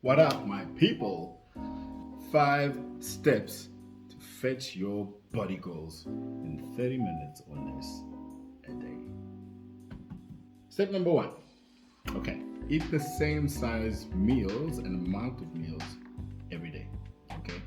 What up, my people? 5 steps to fetch your body goals in 30 minutes or less a day. Step number one. Okay, eat the same size meals and amount of meals every day. Okay,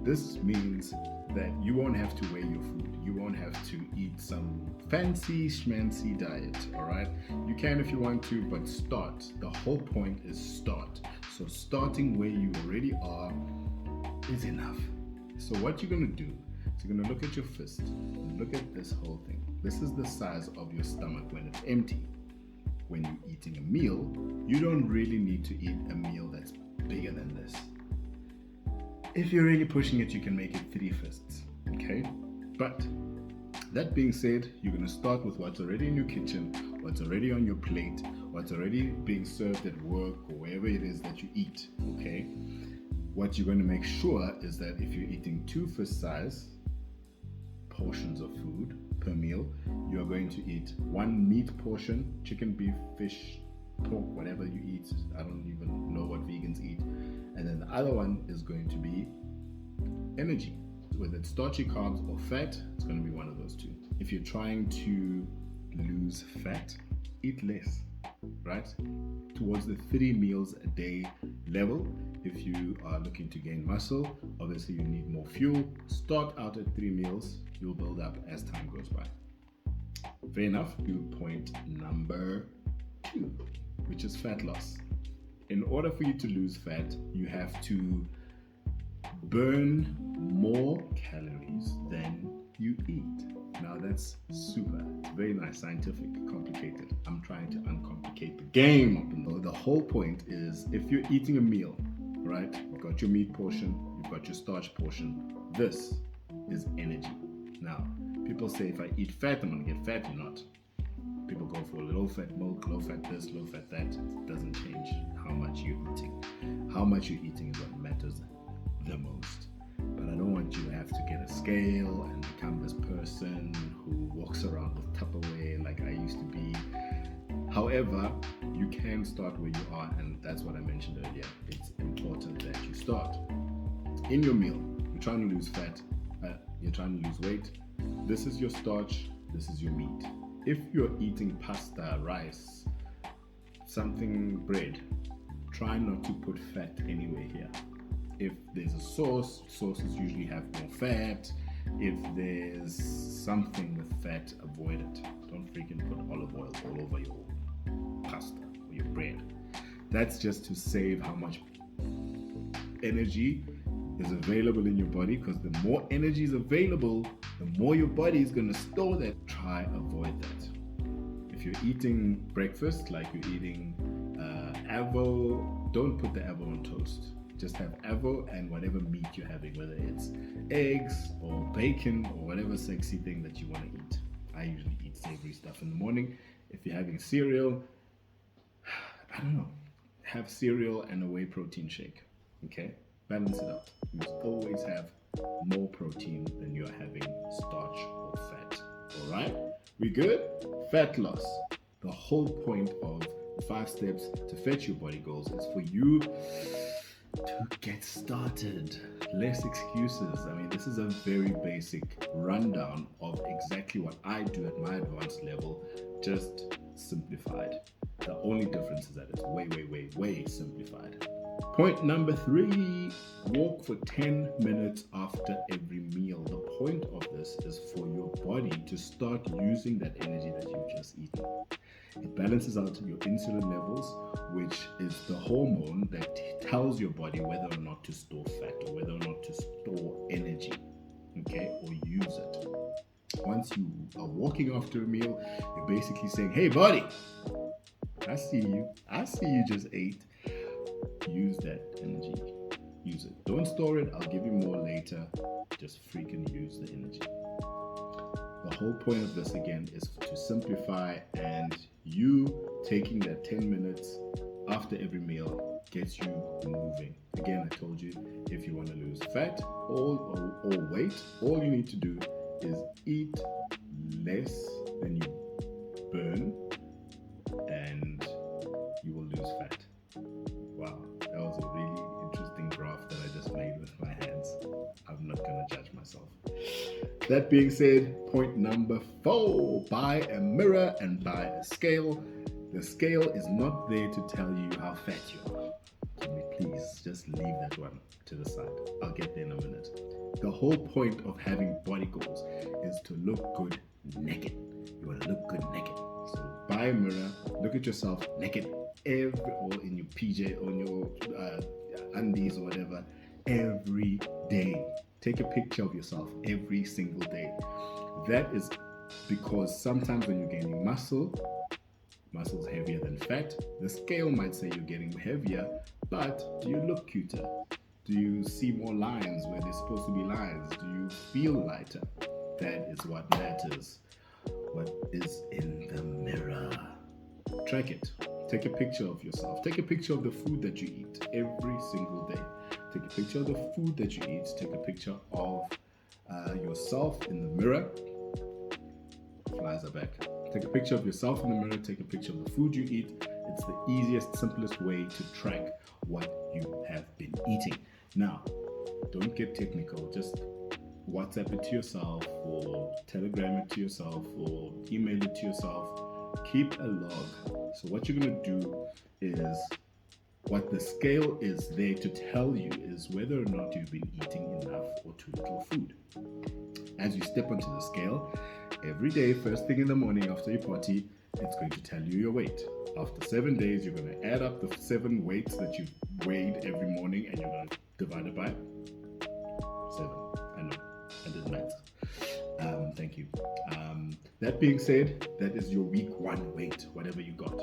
this means that you won't have to weigh your food. You won't have to eat some fancy schmancy diet. All right, you can if you want to, but start. The whole point is start. So starting where you already are is enough. So what you're gonna do is you're gonna look at your fist and look at this whole thing. This is the size of your stomach when it's empty. When you're eating a meal, you don't really need to eat a meal that's bigger than this. If you're really pushing it, you can make it 3 fists, okay? But that being said, you're gonna start with what's already in your kitchen, what's already on your plate, what's already being served at work or wherever it is that you eat, okay? What you're gonna make sure is that if you're eating 2 fist size portions of food per meal, you're going to eat 1 meat portion, chicken, beef, fish, pork, whatever you eat. I don't even know what vegans eat. And then the other one is going to be energy. Whether it's starchy carbs or fat, it's going to be one of those two. If you're trying to lose fat, eat less, right? Towards the 3 meals a day level. If you are looking to gain muscle, obviously you need more fuel. Start out at 3 meals, you'll build up as time goes by. Fair enough, do point number 2, which is fat loss. In order for you to lose fat, you have to burn more calories than you eat. Now that's super. It's very nice, scientific, complicated. I'm trying to uncomplicate the game. The whole point is if you're eating a meal, right? You've got your meat portion, you've got your starch portion. This is energy. Now, people say if I eat fat, I'm gonna get fat. You're not. People go for low fat milk, low fat this, low fat that. It doesn't change how much you're eating. How much you're eating is what matters the most. But I don't want you to have to get a scale and become this person who walks around with Tupperware like I used to be. However, you can start where you are, and that's what I mentioned earlier. It's important that you start. In your meal, you're trying to lose fat, you're trying to lose weight. This is your starch, this is your meat. If you're eating pasta, rice, something bread, try not to put fat anywhere here. If there's a sauce, sauces usually have more fat. If there's something with fat, avoid it. Don't freaking put olive oil all over your pasta or your bread. That's just to save how much energy is available in your body, because the more energy is available, the more your body is going to store that. Try avoid that. If you're eating breakfast, like you're eating avo, don't put the avo on toast. Just have avo and whatever meat you're having, whether it's eggs or bacon or whatever sexy thing that you want to eat. I usually eat savory stuff in the morning. If you're having cereal, I don't know, have cereal and a whey protein shake, okay? Balance it out. You must always have more protein than you're having starch or fat, all right? We good? Fat loss. The whole point of 5 steps to fetch your body goals is for you to get started. Less excuses. I mean, this is a very basic rundown of exactly what I do at my advanced level, just simplified. The only difference is that it's way simplified. Point number 3, walk for 10 minutes after every meal. The point of this is for your body to start using that energy that you've just eaten. It balances out your insulin levels, which is the hormone that tells your body whether or not to store fat or whether or not to store energy, okay, or use it. Once you are walking after a meal, you're basically saying, hey buddy, I see you just ate. Use that energy. Use it. Don't store it. I'll give you more later. Just freaking use the energy. The whole point of this again is to simplify, and you taking that 10 minutes after every meal gets you moving. Again, I told you, if you want to lose fat or weight, all you need to do is eat less than you burn, and you will lose fat. Wow, that was a really That being said, point number 4, buy a mirror and buy a scale. The scale is not there to tell you how fat you are. Can we please just leave that one to the side? I'll get there in a minute. The whole point of having body goals is to look good naked. You want to look good naked. So buy a mirror, look at yourself naked, or in your PJ, or in your undies or whatever, every day. Take a picture of yourself every single day. That is because sometimes when you're gaining muscle's heavier than fat. The scale might say you're getting heavier, but do you look cuter? Do you see more lines where there's supposed to be lines? Do you feel lighter? That is what matters. What is in the mirror? Track it. Take a picture of yourself. Take a picture of the food that you eat every single day. Take a picture of the food that you eat. Take a picture of yourself in the mirror. Flies are back. Take a picture of yourself in the mirror. Take a picture of the food you eat. It's the easiest, simplest way to track what you have been eating. Now, don't get technical. Just WhatsApp it to yourself, or Telegram it to yourself, or email it to yourself. Keep a log. So what you're going to do is, what the scale is there to tell you is whether or not you've been eating enough or too little food. As you step onto the scale, every day, first thing in the morning after your potty, it's going to tell you your weight. After 7 days, you're going to add up the 7 weights that you've weighed every morning, and you're going to divide it by 7. I know, I did math. Thank you. That being said, that is your week 1 weight, whatever you got.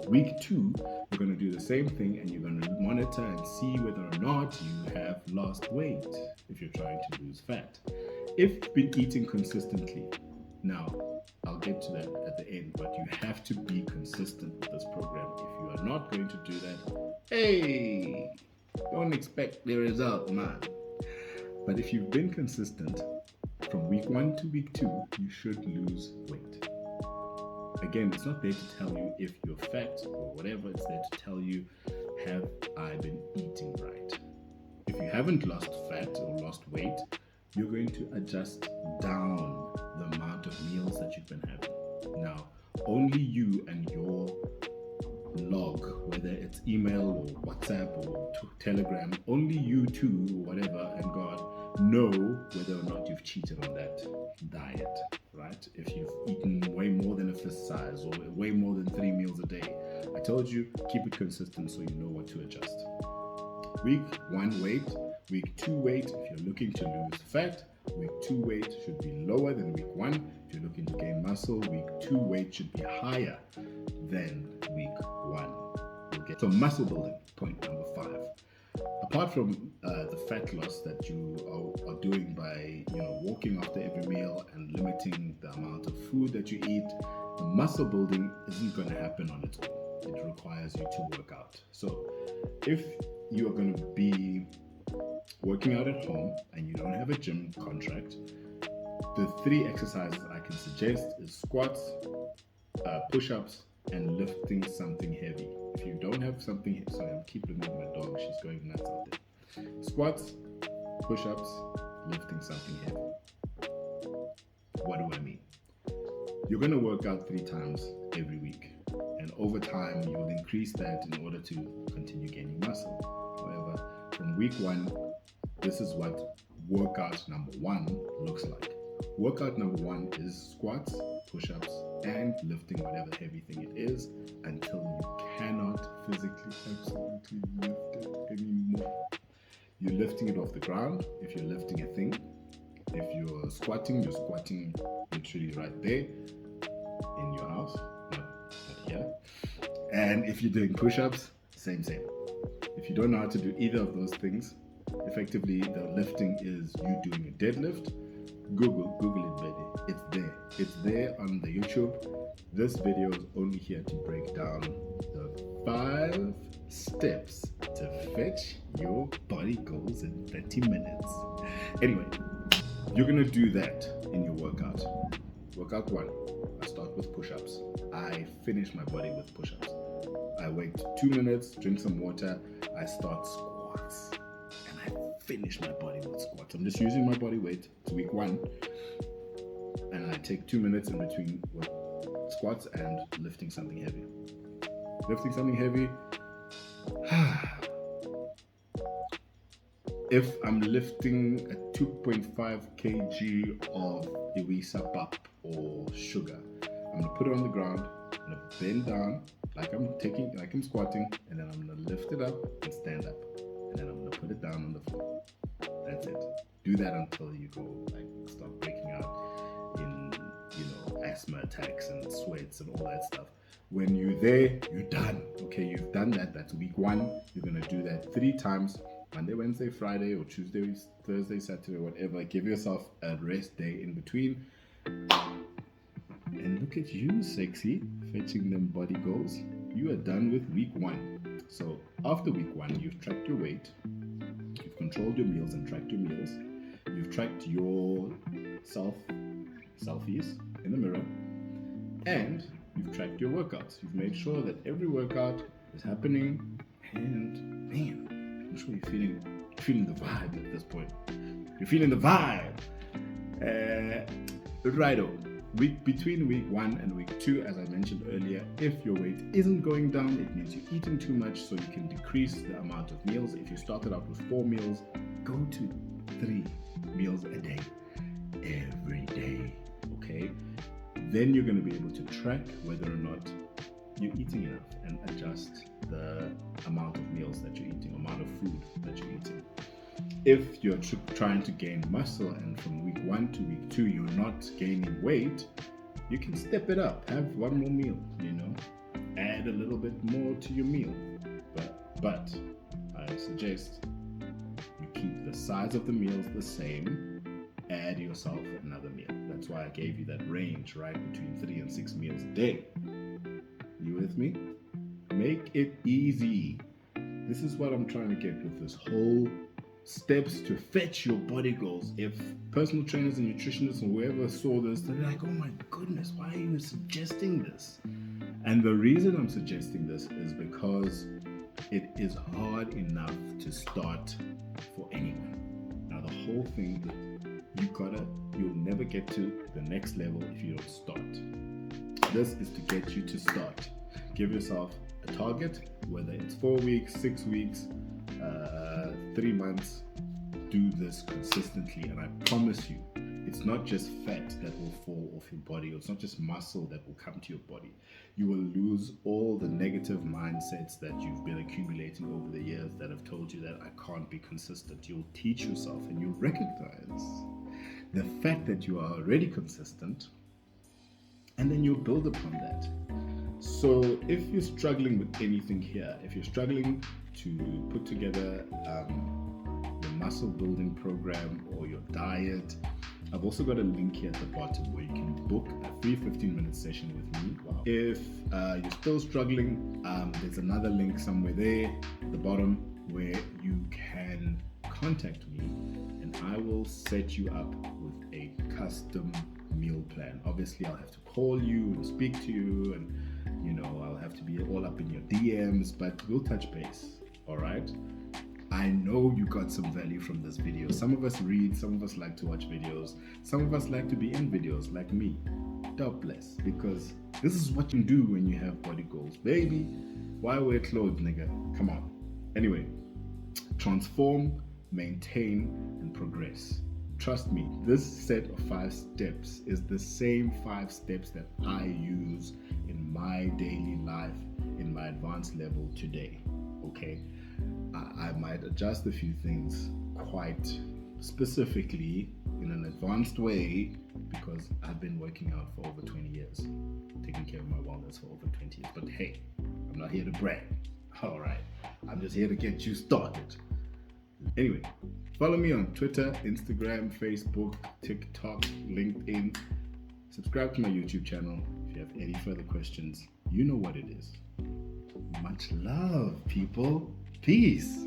Week 2, you're going to do the same thing, and you're going to monitor and see whether or not you have lost weight if you're trying to lose fat. If you've been eating consistently, now I'll get to that at the end, but you have to be consistent with this program. If you are not going to do that, hey, don't expect the result, man. But if you've been consistent from week 1 to week 2, you should lose weight. Again, it's not there to tell you if you're fat or whatever. It's there to tell you, have I been eating right? If you haven't lost fat or lost weight, you're going to adjust down the amount of meals that you've been having. Now, only you and your log, whether it's email or WhatsApp or Telegram, only you two or whatever and God know whether or not you've cheated on that diet, right? If you've eaten way more than a fist size or way more than 3 meals a day. I told you, keep it consistent so you know what to adjust. Week 1 weight, week 2 weight, if you're looking to lose fat, week 2 weight should be lower than week 1. If you're looking to gain muscle, week 2 weight should be higher than week 1. We'll get to muscle building, point number 5. Apart from the fat loss that you are doing by walking after every meal and limiting the amount of food that you eat, the muscle building isn't going to happen on its own. It requires you to work out. So if you are going to be working out at home and you don't have a gym contract, the 3 exercises I can suggest is squats, push-ups, and lifting something heavy. If you don't have something, sorry, I'm keeping looking at my dog, she's going nuts out there. Squats, push-ups, lifting something heavy. What do I mean? You're going to work out 3 times every week, and over time you will increase that in order to continue gaining muscle. However, from week 1, this is what workout number 1 looks like. Workout number 1 is squats, push-ups, and lifting whatever heavy thing it is until you cannot physically absolutely lift it anymore. You're lifting it off the ground if you're lifting a thing. If you're squatting literally right there in your house, not here. And if you're doing push-ups, same. If you don't know how to do either of those things, effectively the lifting is you doing a deadlift. Google it, baby. It's there on the YouTube. This video is only here to break down the 5 steps to fetch your body goals in 30 minutes. Anyway, you're gonna do that in your workout. Workout 1, I start with push-ups. I finish my body with push-ups. I wait 2 minutes, drink some water. I start squats. and I finish my bodyweight squats. I'm just using my body weight. It's week 1, and I take 2 minutes in between squats and lifting something heavy. Lifting something heavy. If I'm lifting a 2.5 kg of Iwisa pap or sugar, I'm gonna put it on the ground, I'm gonna bend down like I'm squatting, and then I'm gonna lift it up and stand up, and then I'm gonna put it down on the floor. That's it. Do that until you go start breaking out in asthma attacks and sweats and all that stuff. When you're there, you're done. Okay, you've done that. That's week 1. You're gonna do that 3 times. Monday, Wednesday, Friday, or Tuesday, Thursday, Saturday, whatever. Give yourself a rest day in between. And look at you, sexy, fetching them body goals. You are done with week 1. So after week 1, you've tracked your weight, you've controlled your meals and tracked your meals, you've tracked your selfies in the mirror, and you've tracked your workouts. You've made sure that every workout is happening, and man, I'm sure you're feeling the vibe at this point. You're feeling the vibe. Righto. Between week 1 and week 2, as I mentioned earlier, if your weight isn't going down, it means you're eating too much, so you can decrease the amount of meals. If you started out with 4 meals, go to 3 meals a day, every day, okay? Then you're going to be able to track whether or not you're eating enough and adjust the amount of meals that you're eating, amount of food that you're eating. If you're trying to gain muscle and from week 1 to week 2 you're not gaining weight, you can step it up. Have 1 more meal, add a little bit more to your meal. But I suggest you keep the size of the meals the same, add yourself another meal. That's why I gave you that range, right, between 3 and 6 meals a day. You with me? Make it easy. This is what I'm trying to get with this whole steps to fetch your body goals. If personal trainers and nutritionists and whoever saw this, they're like, oh my goodness, why are you suggesting this? And the reason I'm suggesting this is because it is hard enough to start for anyone. Now the whole thing, you'll never get to the next level if you don't start. This is to get you to start. Give yourself a target, whether it's 4 weeks, 6 weeks, 3 months. Do this consistently, and I promise you, it's not just fat that will fall off your body, or it's not just muscle that will come to your body. You will lose all the negative mindsets that you've been accumulating over the years that have told you that I can't be consistent. You'll teach yourself and you'll recognize the fact that you are already consistent, and then you'll build upon that. So if you're struggling with anything here, if you're struggling to put together your muscle building program or your diet, I've also got a link here at the bottom where you can book a free 15-minute session with me. Wow. If you're still struggling, there's another link somewhere there at the bottom where you can contact me, and I will set you up with a custom meal plan. Obviously, I'll have to call you and speak to you, and I'll have to be all up in your DMs, but we'll touch base. All right? I know you got some value from this video. Some of us read, some of us like to watch videos, some of us like to be in videos like me. God bless, because this is what you do when you have body goals. Baby, why wear clothes, nigga? Come on. Anyway, transform, maintain, and progress. Trust me, this set of 5 steps is the same 5 steps that I use in my daily life, in my advanced level today, okay? I might adjust a few things quite specifically in an advanced way because I've been working out for over 20 years, taking care of my wellness for over 20 years. But hey, I'm not here to brag, all right? I'm just here to get you started. Anyway, follow me on Twitter, Instagram, Facebook, TikTok, LinkedIn. Subscribe to my YouTube channel. If you have any further questions, you know what it is. Much love, people. Peace.